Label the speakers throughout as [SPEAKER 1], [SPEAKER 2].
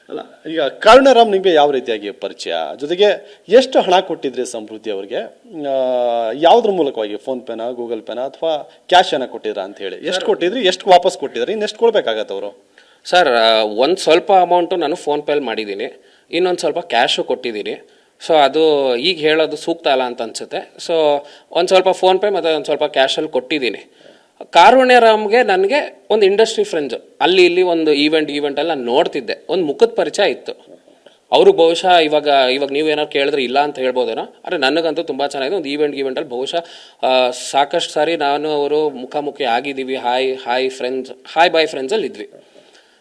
[SPEAKER 1] ಅಲ್ಲ, ಈಗ ಕರುಣಾರಾಮ್ ನಿಮಗೆ ಯಾವ ರೀತಿಯಾಗಿ ಪರಿಚಯ, ಜೊತೆಗೆ ಎಷ್ಟು ಹಣ ಕೊಟ್ಟಿದ್ರಿ ಸಮೃದ್ಧಿ ಅವ್ರಿಗೆ, ಯಾವುದ್ರ ಮೂಲಕವಾಗಿ, ಫೋನ್ ಪೇನಾ, ಗೂಗಲ್ ಪೇನಾ ಅಥವಾ ಕ್ಯಾಶ್ ಅನ್ನ ಕೊಟ್ಟಿದ್ರಾ ಅಂತ ಹೇಳಿ, ಎಷ್ಟು ಕೊಟ್ಟಿದ್ರಿ, ಎಷ್ಟು ವಾಪಸ್ ಕೊಟ್ಟಿದ್ರಿ, ಇನ್ನೆಷ್ಟು ಕೊಡ್ಬೇಕಾಗತ್ತೆ ಅವರು?
[SPEAKER 2] ಸರ್, ಒಂದು ಸ್ವಲ್ಪ ಅಮೌಂಟು ನಾನು ಫೋನ್ ಪೇಲಿ ಮಾಡಿದ್ದೀನಿ, ಇನ್ನೊಂದು ಸ್ವಲ್ಪ ಕ್ಯಾಶು ಕೊಟ್ಟಿದ್ದೀನಿ. ಸೊ ಅದು ಈಗ ಹೇಳೋದು ಸೂಕ್ತ ಅಲ್ಲ ಅಂತ ಅನ್ಸುತ್ತೆ. ಸೊ ಒಂದು ಸ್ವಲ್ಪ ಫೋನ್ ಪೇ ಮತ್ತು ಒಂದು ಸ್ವಲ್ಪ ಕ್ಯಾಶಲ್ಲಿ ಕೊಟ್ಟಿದ್ದೀನಿ. ಕಾರುಣ್ಯರಾಮ್ಗೆ ನನಗೆ ಒಂದು ಇಂಡಸ್ಟ್ರಿ ಫ್ರೆಂಡ್ಸು, ಅಲ್ಲಿ ಇಲ್ಲಿ ಒಂದು ಈವೆಂಟಲ್ಲಿ ನಾನು ನೋಡ್ತಿದ್ದೆ, ಒಂದು ಮುಖದ ಪರಿಚಯ ಇತ್ತು. ಅವರು ಬಹುಶಃ ಇವಾಗ ನೀವೇನಾದ್ರು ಕೇಳಿದ್ರೆ ಇಲ್ಲ ಅಂತ ಹೇಳ್ಬೋದೇನೋ, ಆದರೆ ನನಗಂತೂ ತುಂಬ ಚೆನ್ನಾಗಿದೆ. ಒಂದು ಈವೆಂಟಲ್ಲಿ ಬಹುಶಃ ಸಾಕಷ್ಟು ಸಾರಿ ನಾನು ಅವರು ಮುಖಾಮುಖಿ ಆಗಿದ್ದೀವಿ. ಹಾಯ್ ಬಾಯ್ ಫ್ರೆಂಡ್ಸಲ್ಲಿ ಇದ್ವಿ.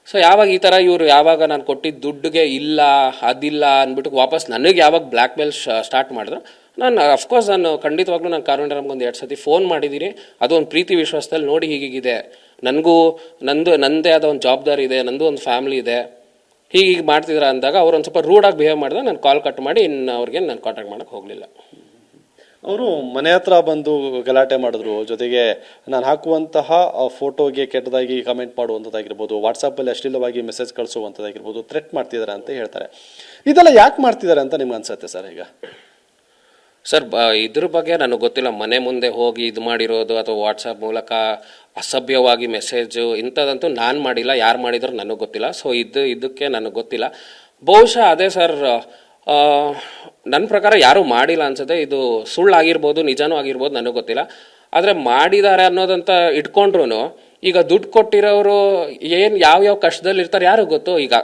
[SPEAKER 2] ಸೊ ಯಾವಾಗ ಈ ಥರ ಇವರು ಯಾವಾಗ ನಾನು ಕೊಟ್ಟಿದ್ದ ದುಡ್ಡಿಗೆ ಇಲ್ಲ ಅದಿಲ್ಲ ಅಂದ್ಬಿಟ್ಟು ವಾಪಸ್ ನನಗೆ ಯಾವಾಗ ಬ್ಲ್ಯಾಕ್ ಮೇಲ್ ಸ್ಟಾರ್ಟ್ ಮಾಡಿದ್ರು, ನಾನು ಅಫ್ಕೋರ್ಸ್ ನಾನು ಖಂಡಿತವಾಗ್ಲೂ ನಾನು ಕಾರುಣ್ಯರಾಮ್ಗೆ ಒಂದು 2 ಸತಿ ಫೋನ್ ಮಾಡಿದ್ದೀನಿ. ಅದು ಒಂದು ಪ್ರೀತಿ ವಿಶ್ವಾಸದಲ್ಲಿ, ನೋಡಿ ಹೀಗಿದೆ, ನನಗೂ ನಂದೇ ಆದ ಒಂದು ಜವಾಬ್ದಾರಿ ಇದೆ, ನಂದು ಒಂದು ಫ್ಯಾಮಿಲಿ ಇದೆ, ಹೀಗೆ ಮಾಡ್ತಿದ್ರ ಅಂದಾಗ ಅವ್ರು ಒಂದು ಸ್ವಲ್ಪ ರೂಡಾಗಿ ಬಿಹೇವ್ ಮಾಡಿದಾಗ ನಾನು ಕಾಲ್ ಕಟ್ ಮಾಡಿ ಇನ್ನು ಅವ್ರಿಗೆ ನಾನು ಕಾಂಟ್ಯಾಕ್ಟ್ ಮಾಡೋಕ್ಕೆ ಹೋಗಲಿಲ್ಲ.
[SPEAKER 1] ಅವರು ಮನೆ ಹತ್ರ ಬಂದು ಗಲಾಟೆ ಮಾಡಿದ್ರು, ಜೊತೆಗೆ ನಾನು ಹಾಕುವಂತಹ ಫೋಟೋಗೆ ಕೆಟ್ಟದಾಗಿ ಕಮೆಂಟ್ ಮಾಡುವಂಥದ್ದಾಗಿರ್ಬೋದು, ವಾಟ್ಸಪ್ಪಲ್ಲಿ ಅಶ್ಲೀಲವಾಗಿ ಮೆಸೇಜ್ ಕಳಿಸುವಂಥದ್ದಾಗಿರ್ಬೋದು, ಥ್ರೆಟ್ ಮಾಡ್ತಿದ್ದಾರೆ ಅಂತ ಹೇಳ್ತಾರೆ. ಇದೆಲ್ಲ ಯಾಕೆ ಮಾಡ್ತಿದ್ದಾರೆ ಅಂತ ನಿಮ್ಗೆ ಅನ್ಸುತ್ತೆ ಸರ್? ಈಗ
[SPEAKER 2] ಸರ್, ಇದ್ರ ಬಗ್ಗೆ ನನಗೆ ಗೊತ್ತಿಲ್ಲ. ಮನೆ ಮುಂದೆ ಹೋಗಿ ಇದು ಮಾಡಿರೋದು ಅಥವಾ ವಾಟ್ಸಪ್ ಮೂಲಕ ಅಸಭ್ಯವಾಗಿ ಮೆಸೇಜು ಇಂಥದ್ದಂತೂ ನಾನು ಮಾಡಿಲ್ಲ. ಯಾರು ಮಾಡಿದ್ರು ನನಗೆ ಗೊತ್ತಿಲ್ಲ. ಸೊ ಇದಕ್ಕೆ ನನಗೆ ಗೊತ್ತಿಲ್ಲ. ಬಹುಶಃ ಅದೇ ಸರ್, ನನ್ನ ಪ್ರಕಾರ ಯಾರೂ ಮಾಡಿಲ್ಲ ಅನ್ಸುತ್ತೆ. ಇದು ಸುಳ್ಳಾಗಿರ್ಬೋದು, ನಿಜನೂ ಆಗಿರ್ಬೋದು, ನನಗೆ ಗೊತ್ತಿಲ್ಲ. ಆದರೆ ಮಾಡಿದ್ದಾರೆ ಅನ್ನೋದಂತ ಇಟ್ಕೊಂಡ್ರು ಈಗ ದುಡ್ಡು ಕೊಟ್ಟಿರೋರು ಏನು ಯಾವ ಕಷ್ಟದಲ್ಲಿ ಇರ್ತಾರೆ ಯಾರು ಗೊತ್ತು. ಈಗ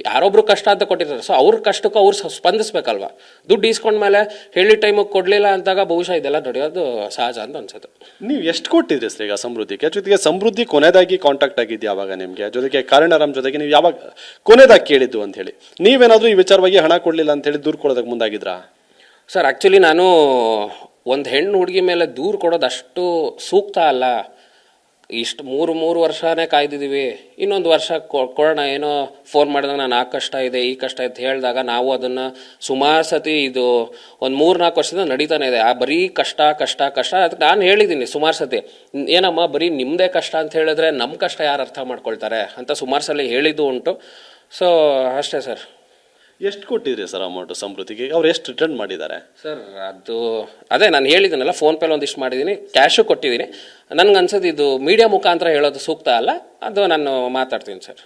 [SPEAKER 2] ಯಾರೊಬ್ರು ಕಷ್ಟ ಅಂತ ಕೊಟ್ಟಿರ್ತಾರೆ, ಸೊ ಅವ್ರ ಕಷ್ಟಕ್ಕೂ ಅವ್ರು ಸ್ಪಂದಿಸ್ಬೇಕಲ್ವಾ. ದುಡ್ಡು ಈಸ್ಕೊಂಡ್ಮೇಲೆ ಹೇಳಿದ ಟೈಮಿಗೆ ಕೊಡಲಿಲ್ಲ ಅಂದಾಗ ಬಹುಶಃ ಇದೆಲ್ಲ ನಡೆಯೋದು ಸಹಜ ಅಂತ ಅನ್ಸುತ್ತೆ.
[SPEAKER 1] ನೀವು ಎಷ್ಟು ಕೊಟ್ಟಿದ್ರಿ ಸರ್ ಈಗ ಸಮೃದ್ಧಿಗೆ? ಜೊತೆಗೆ ಸಮೃದ್ಧಿ ಕೊನೆಯದಾಗಿ ಕಾಂಟ್ಯಾಕ್ಟ್ ಆಗಿದ್ದು ಯಾವಾಗ ನಿಮಗೆ? ಜೊತೆಗೆ ಕಾರುಣ್ಯರಾಮ್ ಜೊತೆಗೆ ನೀವು ಯಾವಾಗ ಕೊನೆದಾಗಿ ಕೇಳಿದ್ದು ಅಂತ ಹೇಳಿ, ನೀವೇನಾದರೂ ಈ ವಿಚಾರವಾಗಿ ಹಣ ಕೊಡಲಿಲ್ಲ ಅಂತ ಹೇಳಿ ದೂರು ಕೊಡೋದಕ್ಕೆ ಮುಂದಾಗಿದ್ರಾ?
[SPEAKER 2] ಸರ್, ಆ್ಯಕ್ಚುಲಿ ನಾನು ಒಂದು ಹೆಣ್ಣು ಹುಡುಗಿ ಮೇಲೆ ದೂರು ಕೊಡೋದು ಅಷ್ಟು ಸೂಕ್ತ ಅಲ್ಲ. ಇಷ್ಟು ಮೂರು ವರ್ಷನೇ ಕಾಯ್ದಿದ್ದೀವಿ, ಇನ್ನೊಂದು ವರ್ಷ ಕೊಡೋಣ. ಏನೋ ಫೋನ್ ಮಾಡಿದಾಗ ನಾನು ಆ ಕಷ್ಟ ಇದೆ ಈ ಕಷ್ಟ ಅಂತ ಹೇಳಿದಾಗ ನಾವು ಅದನ್ನು ಸುಮಾರು ಸತಿ ಇದು ಒಂದು 3-4 ವರ್ಷದಿಂದ ನಡೀತಾನೆ ಇದೆ. ಬರೀ ಕಷ್ಟ ಅದಕ್ಕೆ ನಾನು ಹೇಳಿದ್ದೀನಿ ಸುಮಾರು ಸತಿ, ಏನಮ್ಮ ಬರೀ ನಿಮ್ಮದೇ ಕಷ್ಟ ಅಂತ ಹೇಳಿದ್ರೆ ನಮ್ಮ ಕಷ್ಟ ಯಾರು ಅರ್ಥ ಮಾಡ್ಕೊಳ್ತಾರೆ ಅಂತ ಸುಮಾರು ಸಲ ಹೇಳಿದ್ದು ಉಂಟು. ಸೊ ಅಷ್ಟೇ ಸರ್.
[SPEAKER 1] ಎಷ್ಟು ಕೊಟ್ಟಿದ್ರಿ ಸರ್ ಅಮೌಂಟ್ ಸಮೃದ್ಧಿಗೆ? ಅವ್ರು ಎಷ್ಟು ರಿಟರ್ನ್ ಮಾಡಿದ್ದಾರೆ
[SPEAKER 2] ಸರ್? ಅದೇ ನಾನು ಹೇಳಿದ್ದೀನಲ್ಲ, ಫೋನ್ ಪೇಲಿ ಒಂದಿಷ್ಟು ಮಾಡಿದ್ದೀನಿ, ಕ್ಯಾಶು ಕೊಟ್ಟಿದ್ದೀನಿ. ನನಗನ್ಸೋದು ಇದು ಮೀಡಿಯಾ ಮುಖಾಂತರ ಹೇಳೋದು ಸೂಕ್ತ ಅಲ್ಲ, ಅದು ನಾನು ಮಾತಾಡ್ತೀನಿ ಸರ್.